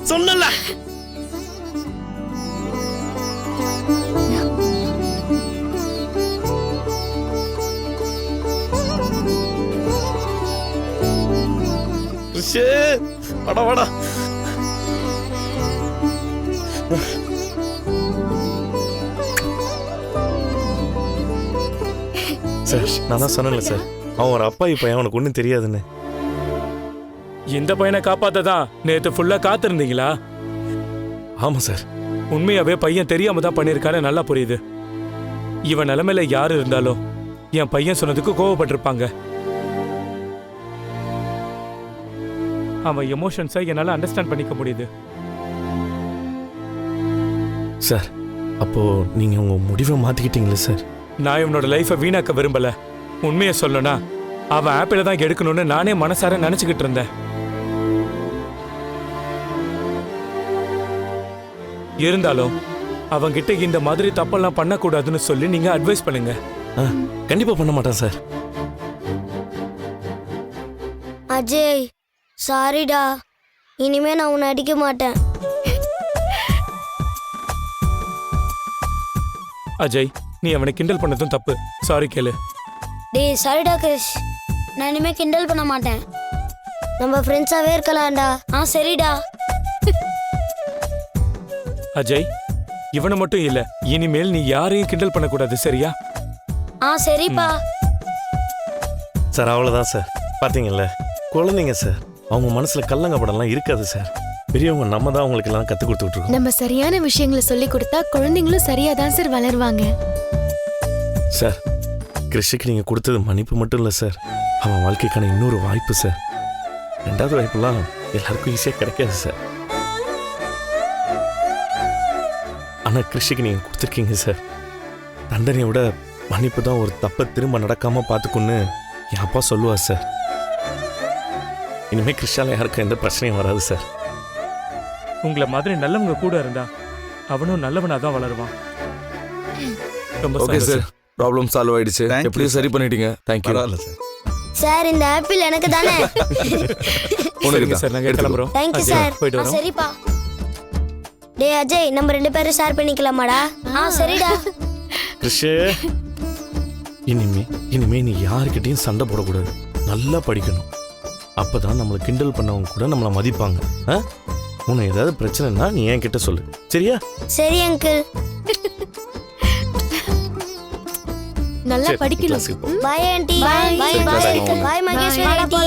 சொன்னல. கிருஷ் வாடா வாடா. சார் நான் தான் சொன்னேன்ல சார், அவன் ஒரு அப்பா இப்ப அவனுக்கு ஒன்றும் தெரியாதுன்னு. இந்த பையனை காப்பாத்ததான் நேத்து ஃபுல்லா காத்திருந்தீங்களா? ஆமா சார். உண்மையாவே பையன் தெரியாம தான் பண்ணிருக்கான்னு நல்லா புரியுது. இவன் நிலைமையில யாரு இருந்தாலும் என் பையன் சொன்னதுக்கு கோவப்பட்டிருப்பாங்க. அவன் எமோஷன்ஸை என்னால அண்டர்ஸ்டாண்ட் பண்ணிக்க முடியுது. சார் அப்போ நீங்க உங்க முடிவை மாத்திக்கிட்டீங்களே சார்? நான் இவனோட லைஃபை வீணாக்க விரும்பல. உண்மையை சொல்லணும்னா அவன் ஆப்பிள தான் எடுக்கணும்னு நானே மனசார நினைச்சுக்கிட்டு இருந்தேன். இருந்தாலும் அவங்கிட்ட இந்த மாதிரி தப்பெல்லாம் பண்ணக்கூடாதுன்னு சொல்லி நீங்க அட்வைஸ் பண்ணுங்க. கண்டிப்பா பண்ண மாட்டேன் சார். அஜய் சாரிடா, இனிமே நான் உன்னை அடிக்க மாட்டேன். அஜய், நீ அவனை கிண்டல் பண்ணதும் தப்பு. சாரி கேளு. டேய் சாரிடா கிருஷ், நான் இனிமே கிண்டல் பண்ண மாட்டேன். நம்ம ஃப்ரெண்ட்ஸாவே இருக்கலாம்டா. சரிடா. அஜய், இவனை மட்டும் இல்ல, இனிமேல் நீ யாரையும் கிண்டல் பண்ணக்கூடாது, சரியா? சரிப்பா. சார் அவ்வளவுதான் சார். பாத்தீங்கல்ல, குழந்தைங்க சார், அவங்க மனசுல கல்லங்கப்படலாம் இருக்காது சார். பெரியவங்க நம்ம தான் அவங்களுக்கு எல்லாம் கத்து கொடுத்துட்டு இருக்கோம். நம்ம சரியான விஷயங்களை சொல்லி கொடுத்தா குழந்தைங்களும் சரியா தான் சார் வளருவாங்க. சார் கிருஷிக்கு நீங்க கொடுத்தது மன்னிப்பு மட்டும் இல்ல சார், அவன் வாழ்க்கைக்கான இன்னொரு வாய்ப்பு சார். ரெண்டாவது வாய்ப்புலாம் எல்லாருக்கும் ஈஸியா கிடைக்காது சார். ஆனா கிருஷிக்கு நீங்க கொடுத்துருக்கீங்க சார். தண்டனையை விட மன்னிப்பு தான் ஒரு தப்பை திரும்ப நடக்காம பார்த்துக்குன்னு என் அப்பா சொல்லுவார் சார். இனிமே கிருஷால யாருக்கும் எந்த பிரச்சனையும் வராது சார். உங்களை மாதிரி நல்லவங்க கூட இருந்தா அவனும் நல்லவனா தான் வளருவான். ரொம்ப ஓகே சார், ப்ராப்ளம் சால்வ் ஆயிடுச்சு. Thank you, எப்படியும் சரி பண்ணிட்டீங்க. தேங்க்யூ. பரவாயில்ல சார். சார் இந்த ஆப்பிள் எனக்கு தானே? சரிங்க சார், நாங்க கிளம்புறோம். Thank you sir. போயிட்டு வரோம். சரிப்பா. டேய் அஜய், நம்ம 2 பேரும் ஷேர் பண்ணிக்கலாமாடா? சரிடா. கிருஷே, இனிமே நீ யாருக்கிட்டையும் சண்டை போடக்கூடாது. நல்லா படிக்கணும். அப்பதான் நம்மளை கிண்டல் பண்ணவங்க கூட நம்மளை மதிப்பாங்க. உனக்கு ஏதாவது பிரச்சனைனா நீ என் கிட்ட சொல்லு, சரியா? சரி அங்கிள். நல்லா படிக்கணும். Bye aunty. Bye bye. Bye Maheswari aunty.